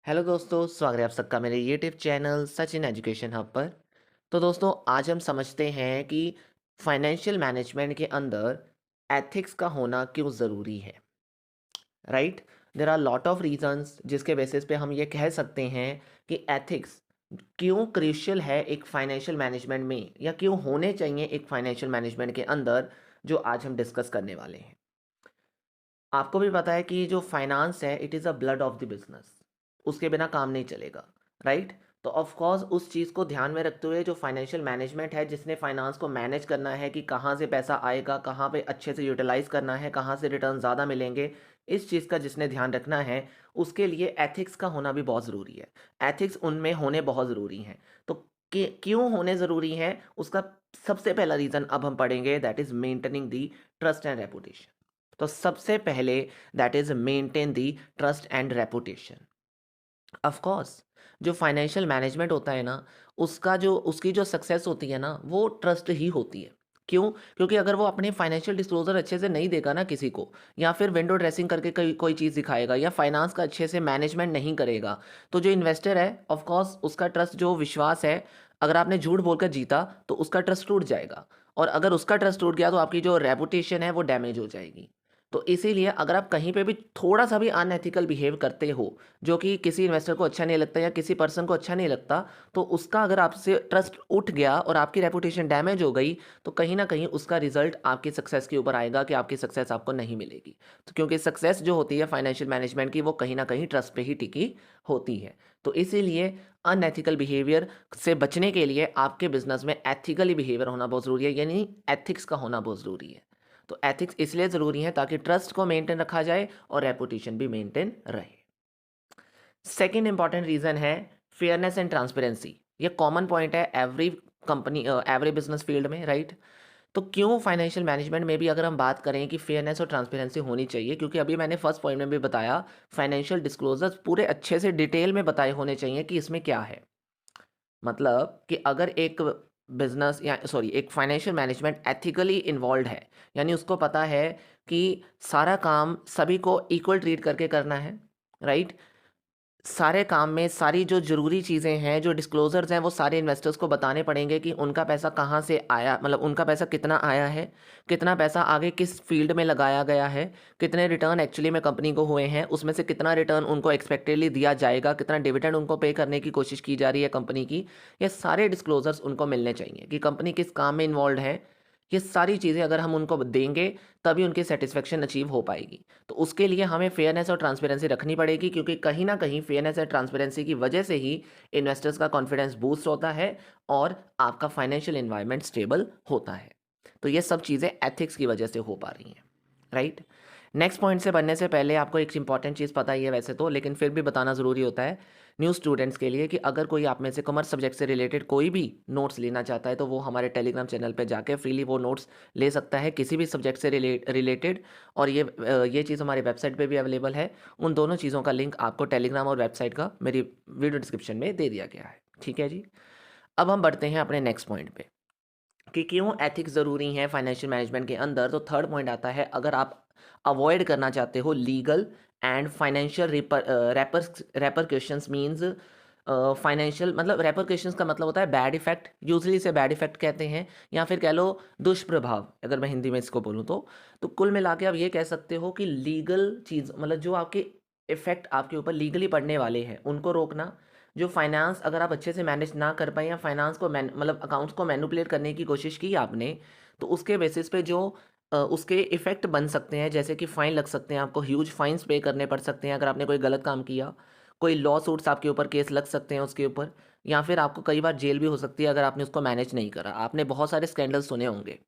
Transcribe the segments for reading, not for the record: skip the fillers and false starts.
Hello दोस्तों, स्वागत है आप सबका मेरे YouTube channel Sachin education hub पर। तो दोस्तों, आज हम समझते हैं कि फाइनेंशियल मैनेजमेंट के अंदर एथिक्स का होना क्यों ज़रूरी है। Right, there are lot of reasons जिसके बेसिस पे हम ये कह सकते हैं कि एथिक्स क्यों क्रूशियल है एक फाइनेंशियल मैनेजमेंट में, या क्यों होने चाहिए एक फाइनेंशियल मैनेजमेंट के अंदर, जो आज हम डिस्कस करने वाले हैं। आपको भी पता है कि जो फाइनेंस है, it is a blood of the business. उसके बिना काम नहीं चलेगा। राइट। तो ऑफ कोर्स उस चीज़ को ध्यान में रखते हुए जो फाइनेंशियल मैनेजमेंट है, जिसने फाइनेंस को मैनेज करना है कि कहाँ से पैसा आएगा, कहाँ पे अच्छे से यूटिलाइज करना है, कहाँ से रिटर्न ज़्यादा मिलेंगे, इस चीज़ का जिसने ध्यान रखना है, उसके लिए एथिक्स का होना भी बहुत ज़रूरी है। एथिक्स उनमें होने बहुत ज़रूरी हैं। तो क्यों होने ज़रूरी हैं, उसका सबसे पहला रीज़न अब हम पढ़ेंगे, that is maintaining the trust and reputation. तो सबसे पहले that is maintain the trust and reputation. Of course जो फाइनेंशियल मैनेजमेंट होता है ना, उसकी जो सक्सेस होती है ना, वो ट्रस्ट ही होती है। क्यों? क्योंकि अगर वो अपने फाइनेंशियल डिस्क्लोजर अच्छे से नहीं देगा ना किसी को, या फिर विंडो ड्रेसिंग करके कोई चीज़ दिखाएगा, या फाइनेंस का अच्छे से मैनेजमेंट नहीं करेगा, तो जो इन्वेस्टर है, ऑफ कोर्स उसका ट्रस्ट, जो विश्वास है, अगर आपने झूठ बोलकर जीता तो उसका ट्रस्ट टूट जाएगा। और अगर उसका ट्रस्ट टूट गया तो आपकी जो रेपुटेशन है वो डैमेज हो जाएगी। तो इसीलिए अगर आप कहीं पे भी थोड़ा सा भी अनएथिकल बिहेव करते हो, जो कि किसी इन्वेस्टर को अच्छा नहीं लगता या किसी पर्सन को अच्छा नहीं लगता, तो उसका अगर आपसे ट्रस्ट उठ गया और आपकी रेपुटेशन डैमेज हो गई, तो कहीं ना कहीं उसका रिजल्ट आपकी सक्सेस के ऊपर आएगा कि आपकी सक्सेस आपको नहीं मिलेगी। तो क्योंकि सक्सेस जो होती है फाइनेंशियल मैनेजमेंट की, वो कहीं ना कहीं ट्रस्ट पे ही टिकी होती है। तो इसीलिए अनएथिकल बिहेवियर से बचने के लिए आपके बिजनेस में एथिकली बिहेवियर होना बहुत ज़रूरी है, यानी एथिक्स का होना बहुत ज़रूरी है। तो एथिक्स इसलिए ज़रूरी है ताकि ट्रस्ट को मेंटेन रखा जाए और रेपुटेशन भी मेंटेन रहे। सेकेंड इंपॉर्टेंट रीज़न है फेयरनेस एंड ट्रांसपेरेंसी। ये कॉमन पॉइंट है every company, every business field में। राइट। तो क्यों फाइनेंशियल मैनेजमेंट में भी अगर हम बात करें कि फेयरनेस और ट्रांसपेरेंसी होनी चाहिए, क्योंकि अभी मैंने फर्स्ट पॉइंट में भी बताया, फाइनेंशियल डिस्क्लोजर्स पूरे अच्छे से डिटेल में बताए होने चाहिए कि इसमें क्या है। मतलब कि अगर एक बिजनेस या सॉरी एक फाइनेंशियल मैनेजमेंट एथिकली इन्वॉल्व है, यानी उसको पता है कि सारा काम सभी को इक्वल ट्रीट करके करना है। राइट। सारे काम में सारी जो ज़रूरी चीज़ें हैं, जो डिस्क्लोज़र्स हैं, वो सारे इन्वेस्टर्स को बताने पड़ेंगे कि उनका पैसा कहाँ से आया, मतलब उनका पैसा कितना आया है, कितना पैसा आगे किस फ़ील्ड में लगाया गया है, कितने रिटर्न एक्चुअली में कंपनी को हुए हैं, उसमें से कितना रिटर्न उनको एक्सपेक्टेडली दिया जाएगा, कितना डिविडेंड उनको पे करने की कोशिश की जा रही है कंपनी की। ये सारे डिस्क्लोज़र्स उनको मिलने चाहिए कि कंपनी किस काम में इन्वॉल्व है। ये सारी चीज़ें अगर हम उनको देंगे, तभी उनकी सेटिस्फेक्शन अचीव हो पाएगी। तो उसके लिए हमें फेयरनेस और ट्रांसपेरेंसी रखनी पड़ेगी, क्योंकि कहीं ना कहीं फेयरनेस और ट्रांसपेरेंसी की वजह से ही इन्वेस्टर्स का कॉन्फिडेंस बूस्ट होता है और आपका फाइनेंशियल एनवायरनमेंट स्टेबल होता है। तो ये सब चीज़ें एथिक्स की वजह से हो पा रही हैं। राइट। नेक्स्ट पॉइंट से बढ़ने से पहले आपको एक इंपॉर्टेंट चीज़ पता ही है वैसे तो, लेकिन फिर भी बताना ज़रूरी होता है न्यू स्टूडेंट्स के लिए, कि अगर कोई आप में से कॉमर्स सब्जेक्ट से रिलेटेड कोई भी नोट्स लेना चाहता है, तो वो हमारे टेलीग्राम चैनल पे जाके फ्रीली वो नोट्स ले सकता है किसी भी सब्जेक्ट से रिलेटेड। और ये चीज़ हमारी वेबसाइट पे भी अवेलेबल है। उन दोनों चीज़ों का लिंक आपको टेलीग्राम और वेबसाइट का मेरी वीडियो डिस्क्रिप्शन में दे दिया गया है। ठीक है जी। अब हम बढ़ते हैं अपने नेक्स्ट पॉइंट पे कि क्यों एथिक्स ज़रूरी हैं फाइनेंशियल मैनेजमेंट के अंदर। तो थर्ड पॉइंट आता है, अगर आप अवॉइड करना चाहते हो legal and financial repercussions, means financial, मतलब रेपरकशंस का मतलब होता है बैड इफेक्ट, यूजली इसे बैड इफेक्ट कहते हैं, या फिर कह लो दुष्प्रभाव, अगर मैं हिंदी में इसको बोलूँ तो कुल मिला के आप ये कह सकते हो कि लीगल चीज़, मतलब जो आपके इफेक्ट आपके ऊपर लीगली पड़ने वाले हैं, उनको रोकना। जो फाइनेंस अगर आप अच्छे से मैनेज ना कर पाए, या फाइनेंस को मतलब अकाउंट्स को मैनिपुलेट करने की कोशिश की आपने, तो उसके बेसिस पे जो उसके इफ़ेक्ट बन सकते हैं, जैसे कि फ़ाइन लग सकते हैं, आपको ह्यूज फाइन्स पे करने पड़ सकते हैं अगर आपने कोई गलत काम किया। कोई लॉ सूट्स आपके ऊपर केस लग सकते हैं उसके ऊपर, या फिर आपको कई बार जेल भी हो सकती है अगर आपने उसको मैनेज नहीं करा। आपने बहुत सारे स्कैंडल सुने होंगे,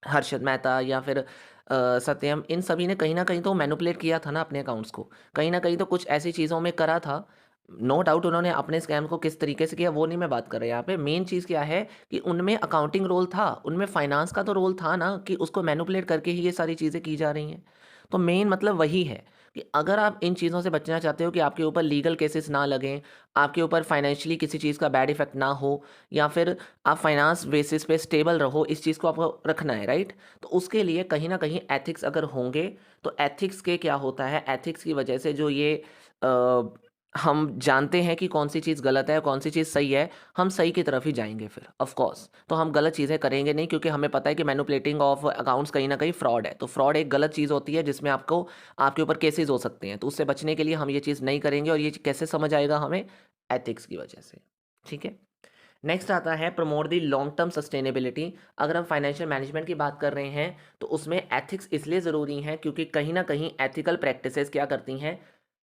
हर्षद मेहता या फिर सत्यम, इन सभी ने कहीं न कहीं तो मैनिपुलेट किया था ना अपने अकाउंट्स को। कहीं न कहीं तो कुछ ऐसी चीज़ों में करा था। नो डाउट उन्होंने अपने स्कैम को किस तरीके से किया वो नहीं मैं बात कर रहा यहाँ पे। मेन चीज़ क्या है कि उनमें अकाउंटिंग रोल था, उनमें फाइनेंस का तो रोल था ना, कि उसको मैनिपुलेट करके ही ये सारी चीज़ें की जा रही हैं। तो मेन मतलब वही है कि अगर आप इन चीज़ों से बचना चाहते हो कि आपके ऊपर लीगल केसेस ना लगें, आपके ऊपर फाइनेंशियली किसी चीज़ का बैड इफ़ेक्ट ना हो, या फिर आप फाइनेंस बेसिस पे स्टेबल रहो, इस चीज़ को आपको रखना है। राइट। तो उसके लिए कहीं ना कहीं एथिक्स अगर होंगे, तो एथिक्स के क्या होता है, एथिक्स की वजह से जो ये हम जानते हैं कि कौन सी चीज़ गलत है, कौन सी चीज़ सही है, हम सही की तरफ ही जाएँगे फिर ऑफ़ कोर्स। तो हम गलत चीज़ें करेंगे नहीं, क्योंकि हमें पता है कि मैनिपुलेटिंग ऑफ अकाउंट्स कहीं न कहीं फ्रॉड है। तो फ्रॉड एक गलत चीज़ होती है जिसमें आपको आपके ऊपर केसेज़ हो सकते हैं। तो उससे बचने के लिए हम ये चीज़ नहीं करेंगे, और ये कैसे समझ आएगा हमें? एथिक्स की वजह से। ठीक है? नेक्स्ट आता है प्रमोट दी लॉन्ग टर्म सस्टेनेबिलिटी। अगर हम फाइनेंशियल मैनेजमेंट की बात कर रहे हैं तो उसमें एथिक्स इसलिए ज़रूरी हैं क्योंकि कहीं ना कहीं एथिकल प्रैक्टिसेस क्या करती हैं?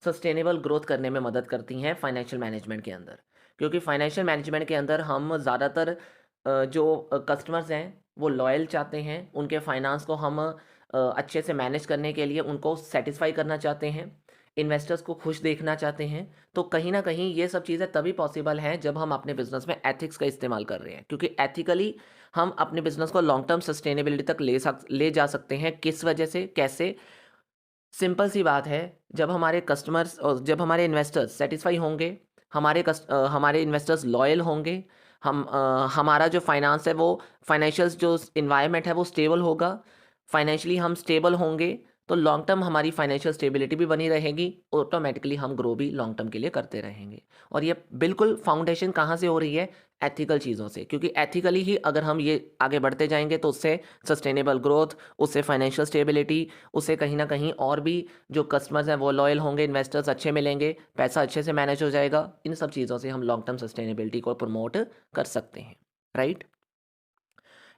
सस्टेनेबल ग्रोथ करने में मदद करती हैं फाइनेंशियल मैनेजमेंट के अंदर। क्योंकि फाइनेंशियल मैनेजमेंट के अंदर हम ज़्यादातर जो कस्टमर्स हैं वो लॉयल चाहते हैं, उनके फाइनेंस को हम अच्छे से मैनेज करने के लिए उनको सेटिस्फाई करना चाहते हैं, इन्वेस्टर्स को खुश देखना चाहते हैं। तो कहीं ना कहीं ये सब चीज़ें तभी पॉसिबल हैं जब हम अपने बिजनेस में एथिक्स का इस्तेमाल कर रहे हैं, क्योंकि एथिकली हम अपने बिजनेस को लॉन्ग टर्म सस्टेनेबिलिटी तक ले जा सकते हैं। किस वजह से, कैसे? सिंपल सी बात है, जब हमारे कस्टमर्स और जब हमारे इन्वेस्टर्स सेटिस्फाई होंगे, हमारे इन्वेस्टर्स लॉयल होंगे, हमारा जो फाइनेंस है वो फाइनेंशियल जो इन्वायरमेंट है वो स्टेबल होगा, फाइनेंशियली हम स्टेबल होंगे, तो लॉन्ग टर्म हमारी फाइनेंशियल स्टेबिलिटी भी बनी रहेगी, ऑटोमेटिकली हम ग्रो भी लॉन्ग टर्म के लिए करते रहेंगे। और ये बिल्कुल फाउंडेशन कहाँ से हो रही है? एथिकल चीज़ों से, क्योंकि एथिकली ही अगर हम ये आगे बढ़ते जाएंगे तो उससे सस्टेनेबल ग्रोथ, उससे फाइनेंशियल स्टेबिलिटी, उससे कहीं ना कहीं और भी जो कस्टमर्स हैं वो लॉयल होंगे, इन्वेस्टर्स अच्छे मिलेंगे, पैसा अच्छे से मैनेज हो जाएगा। इन सब चीज़ों से हम लॉन्ग टर्म सस्टेनेबिलिटी को प्रमोट कर सकते हैं। राइट।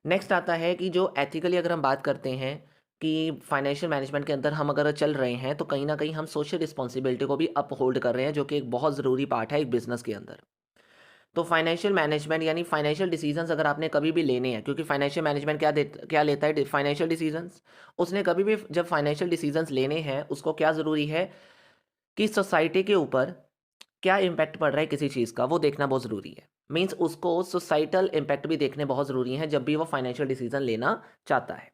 नेक्स्ट आता है कि जो एथिकली अगर हम बात करते हैं कि फाइनेंशियल मैनेजमेंट के अंदर हम अगर चल रहे हैं तो कहीं ना कहीं हम सोशल रिस्पॉन्सिबिलिटी को भी अपहोल्ड कर रहे हैं, जो कि एक बहुत ज़रूरी पार्ट है एक बिजनेस के अंदर। तो फाइनेंशियल मैनेजमेंट यानी फाइनेंशियल डिसीजंस अगर आपने कभी भी लेने हैं, क्योंकि फाइनेंशियल मैनेजमेंट क्या लेता है? Financial decisions. उसने कभी भी जब फाइनेंशियल डिसीजंस लेने हैं उसको क्या ज़रूरी है कि सोसाइटी के ऊपर क्या इम्पैक्ट पड़ रहा है किसी चीज़ का, वो देखना बहुत ज़रूरी है। मीन्स उसको सोसाइटल इम्पैक्ट भी देखने बहुत ज़रूरी हैं जब भी वो फाइनेंशियल डिसीजन लेना चाहता है।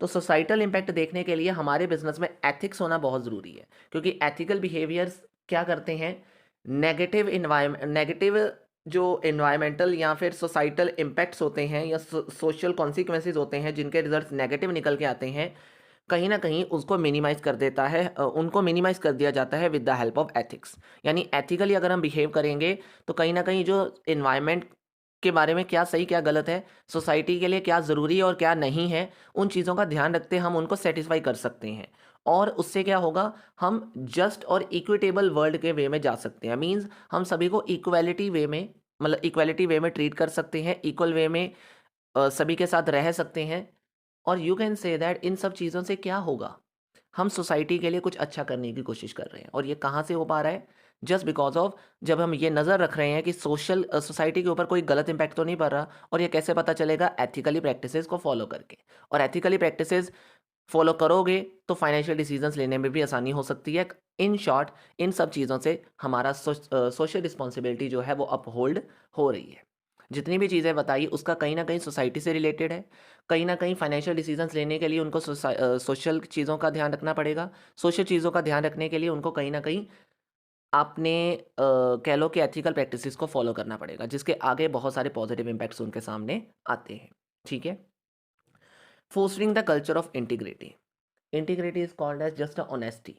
तो सोसाइटल इम्पैक्ट देखने के लिए हमारे बिजनेस में एथिक्स होना बहुत ज़रूरी है, क्योंकि एथिकल बिहेवियर्स क्या करते हैं? नेगेटिव जो इन्वायरमेंटल या फिर सोसाइटल इम्पैक्ट्स होते हैं या सोशल कॉन्सिक्वेंसेज होते हैं जिनके रिजल्ट्स नेगेटिव निकल के आते हैं, कहीं न कहीं उसको मिनिमाइज़ कर देता है, उनको मिनिमाइज़ कर दिया जाता है with the help of ethics. यानी एथिकली अगर हम बिहेव करेंगे तो कहीं न कहीं जो एनवायरनमेंट के बारे में क्या सही क्या गलत है, सोसाइटी के लिए क्या ज़रूरी है और क्या नहीं है, उन चीज़ों का ध्यान रखते हम उनको सैटिस्फाई कर सकते हैं। और उससे क्या होगा? हम जस्ट और इक्विटेबल वर्ल्ड के वे में जा सकते हैं। मीन्स हम सभी को इक्वालिटी वे में, मतलब इक्वालिटी वे में ट्रीट कर सकते हैं, इक्वल वे में सभी के साथ रह सकते हैं। और you can say that in सब चीज़ों से क्या होगा? हम सोसाइटी के लिए कुछ अच्छा करने की कोशिश कर रहे हैं, और ये कहाँ से हो पा रहा है? जस्ट बिकॉज ऑफ जब हम ये नज़र रख रहे हैं कि सोसाइटी के ऊपर कोई गलत इम्पैक्ट तो नहीं पड़ रहा। और ये कैसे पता चलेगा? एथिकली प्रैक्टिसेस को फॉलो करके। और एथिकली प्रैक्टिसेस फॉलो करोगे तो फाइनेंशियल डिसीजंस लेने में भी आसानी हो सकती है। इन शॉर्ट, इन सब चीज़ों से हमारा सोशल रिस्पॉन्सिबिलिटी जो है वो अपहोल्ड हो रही है। जितनी भी चीज़ें बताई उसका कहीं ना कहीं सोसाइटी से रिलेटेड है, कहीं ना कहीं फाइनेंशियल डिसीजंस लेने के लिए उनको सोशल चीज़ों का ध्यान रखना पड़ेगा। सोशल चीज़ों का ध्यान रखने के लिए उनको कहीं ना कहीं आपने कह लो कि एथिकल प्रैक्टिसेस को फॉलो करना पड़ेगा, जिसके आगे बहुत सारे पॉजिटिव इम्पैक्ट्स उनके सामने आते हैं। ठीक है। Fostering the culture of integrity. Integrity is called as just a honesty.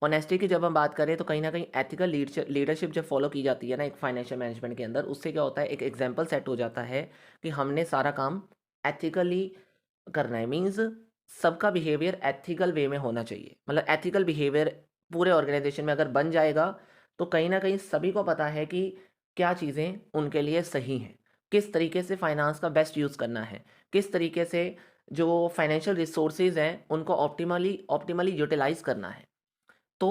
Honesty की जब हम बात करें तो कहीं ना कहीं एथिकल लीडरशिप जब फॉलो की जाती है ना एक फाइनेंशियल मैनेजमेंट के अंदर, उससे क्या होता है? एक एग्जाम्पल सेट हो जाता है कि हमने सारा काम एथिकली करना है। मीन्स सबका बिहेवियर एथिकल वे में होना चाहिए। मतलब एथिकल बिहेवियर पूरे ऑर्गेनाइजेशन में अगर बन जाएगा तो कहीं ना कहीं सभी को पता है कि क्या चीज़ें उनके लिए सही हैं, किस तरीके से फाइनेंस का बेस्ट यूज़ करना है, किस तरीके से जो फाइनेंशियल रिसोर्सेज हैं उनको ऑप्टिमली ऑप्टिमली यूटिलाइज करना है। तो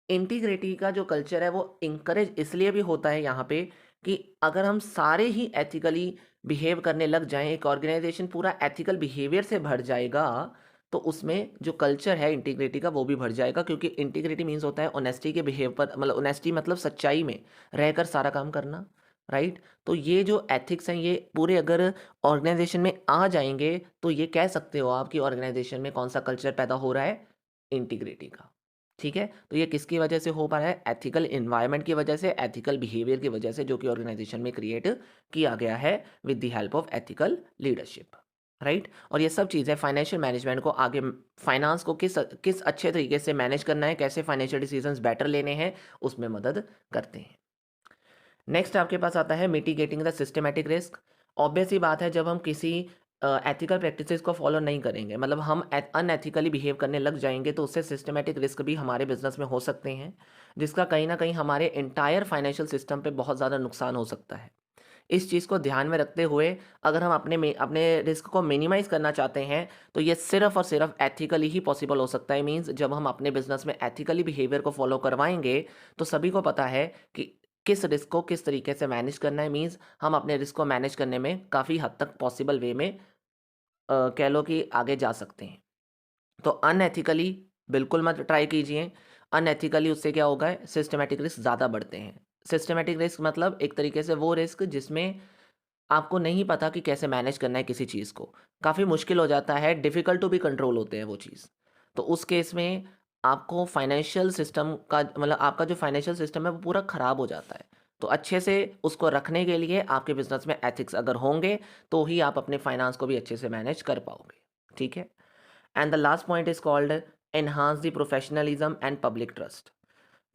इंटीग्रिटी का जो कल्चर है वो इंकरेज इसलिए भी होता है यहाँ पे कि अगर हम सारे ही एथिकली बिहेव करने लग जाएं, एक ऑर्गेनाइजेशन पूरा एथिकल बिहेवियर से भर जाएगा, तो उसमें जो कल्चर है इंटीग्रिटी का वो भी भर जाएगा। क्योंकि इंटीग्रिटी मीन्स होता है ऑनेस्टी के बिहेव पर, मतलब ऑनेस्टी मतलब सच्चाई में रहकर सारा काम करना। राइट। तो ये जो एथिक्स हैं ये पूरे अगर ऑर्गेनाइजेशन में आ जाएंगे तो ये कह सकते हो आप कि ऑर्गेनाइजेशन में कौन सा कल्चर पैदा हो रहा है? इंटीग्रिटी का। ठीक है। तो ये किसकी वजह से हो पा रहा है? एथिकल इन्वायरमेंट की वजह से, एथिकल बिहेवियर की वजह से, जो कि ऑर्गेनाइजेशन में क्रिएट किया गया है with the help of ethical leadership. Right? और ये सब चीज़ें फाइनेंशियल मैनेजमेंट को आगे फाइनेंस को किस अच्छे तरीके से मैनेज करना है, कैसे फाइनेंशियल डिसीजंस बेटर लेने हैं, उसमें मदद करते हैं। नेक्स्ट आपके पास आता है mitigating the systematic risk. Obvious ही बात है, जब हम किसी एथिकल प्रैक्टिसेस को फॉलो नहीं करेंगे, मतलब हम अनएथिकली बिहेव करने लग जाएंगे, तो उससे सिस्टमैटिक रिस्क भी हमारे बिजनेस में हो सकते हैं, जिसका कहीं ना कहीं हमारे इंटायर फाइनेंशियल सिस्टम पे बहुत ज़्यादा नुकसान हो सकता है। इस चीज़ को ध्यान में रखते हुए अगर हम अपने रिस्क को मिनिमाइज़ करना चाहते हैं, तो ये सिर्फ़ और सिर्फ़ एथिकली ही पॉसिबल हो सकता है। मीन्स जब हम अपने बिज़नेस में एथिकली बिहेवियर को फ़ॉलो करवाएँगे, तो सभी को पता है कि किस रिस्क को किस तरीके से मैनेज करना है। मीन्स हम अपने रिस्क को मैनेज करने में काफ़ी हद तक पॉसिबल वे में कह लो कि आगे जा सकते हैं। तो अनएथिकली बिल्कुल मत ट्राई कीजिए। अनएथिकली उससे क्या होगा, सिस्टमैटिक रिस्क ज़्यादा बढ़ते हैं। सिस्टमैटिक रिस्क मतलब एक तरीके से वो रिस्क जिसमें आपको नहीं पता कि कैसे मैनेज करना है किसी चीज़ को। काफ़ी मुश्किल हो जाता है, डिफ़िकल्ट टू बी कंट्रोल होते हैं वो चीज़। तो उस केस में आपको फाइनेंशियल सिस्टम का मतलब आपका जो फाइनेंशियल सिस्टम है वो पूरा ख़राब हो जाता है। तो अच्छे से उसको रखने के लिए आपके बिज़नेस में एथिक्स अगर होंगे, तो ही आप अपने फाइनेंस को भी अच्छे से मैनेज कर पाओगे। ठीक है? And the last point is called enhance the professionalism and public trust.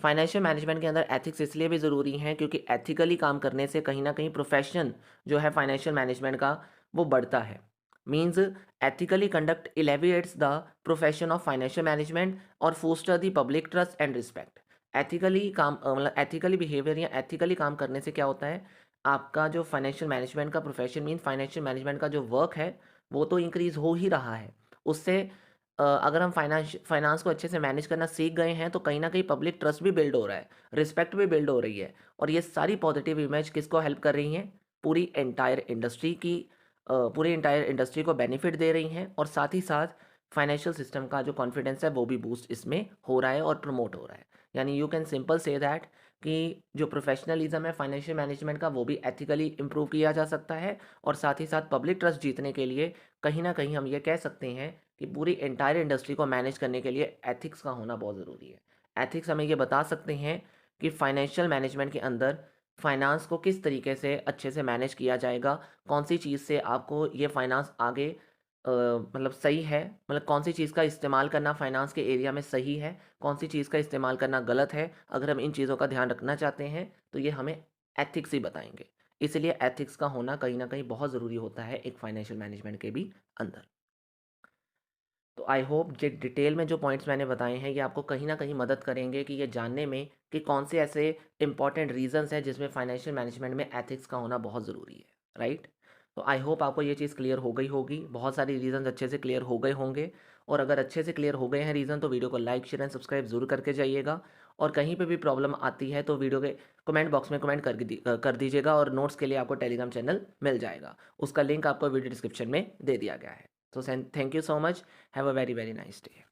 Financial management के अंदर एथिक्स इसलिए भी ज़रूरी हैं क्योंकि एथिकली काम करने से कहीं ना कहीं प्रोफेशन जो है फाइनेंशियल मैनेजमेंट का, वो बढ़ता है। Means ethically conduct alleviates the profession of financial management और foster the public trust and respect. Ethically काम मतलब एथिकली बिहेवियर या एथिकली काम करने से क्या होता है, आपका जो फाइनेंशियल मैनेजमेंट का प्रोफेशन मीन फाइनेंशियल मैनेजमेंट का जो वर्क है, वो तो इंक्रीज़ हो ही रहा है। उससे अगर हम फाइनेंस को अच्छे से मैनेज करना सीख गए हैं, तो कहीं न कहीं पब्लिक ट्रस्ट भी बिल्ड हो रहा है, रिस्पेक्ट भी बिल्ड हो रही है, और ये सारी पॉजिटिव इमेज किसको हेल्प कर रही हैं? पूरी एंटायर इंडस्ट्री की पूरी एंटायर इंडस्ट्री को बेनिफिट दे रही हैं, और साथ ही साथ फाइनेंशियल सिस्टम का जो कॉन्फिडेंस है वो भी बूस्ट इसमें हो रहा है और प्रमोट हो रहा है। यानी you can simple say that कि जो प्रोफेशनलिज्म है फाइनेंशियल मैनेजमेंट का, वो भी एथिकली इम्प्रूव किया जा सकता है, और साथ ही साथ पब्लिक ट्रस्ट जीतने के लिए कहीं न कहीं हम ये कह सकते हैं कि पूरी एंटायर इंडस्ट्री को मैनेज करने के लिए एथिक्स का होना बहुत ज़रूरी है। एथिक्स हमें ये बता सकते हैं कि फाइनेंशियल मैनेजमेंट के अंदर फाइनेंस को किस तरीके से अच्छे से मैनेज किया जाएगा, कौन सी चीज़ से आपको ये फाइनेंस आगे मतलब सही है, मतलब कौन सी चीज़ का इस्तेमाल करना फाइनेंस के एरिया में सही है, कौन सी चीज़ का इस्तेमाल करना गलत है। अगर हम इन चीज़ों का ध्यान रखना चाहते हैं, तो ये हमें एथिक्स ही बताएंगे। इसलिए एथिक्स का होना कहीं ना कहीं बहुत ज़रूरी होता है एक फाइनेंशियल मैनेजमेंट के भी अंदर। तो आई होप जो डिटेल में जो पॉइंट्स मैंने बताए हैं, ये आपको कहीं ना कहीं मदद करेंगे कि ये जानने में कि कौन से ऐसे इंपॉर्टेंट रीजंस हैं जिसमें फाइनेंशियल मैनेजमेंट में एथिक्स का होना बहुत ज़रूरी है। राइट? तो आई होप आपको ये चीज़ क्लियर हो गई होगी, बहुत सारी रीजंस अच्छे से क्लियर हो गए होंगे। और अगर अच्छे से क्लियर हो गए हैं रीज़न, तो वीडियो को लाइक शेयर एंड सब्सक्राइब जरूर करके जाइएगा। और कहीं पे भी प्रॉब्लम आती है तो वीडियो के कमेंट बॉक्स में कमेंट कर दीजिएगा, और नोट्स के लिए आपको टेलीग्राम चैनल मिल जाएगा, उसका लिंक आपको वीडियो डिस्क्रिप्शन में दे दिया गया है। So thank you so much. Have a very nice day.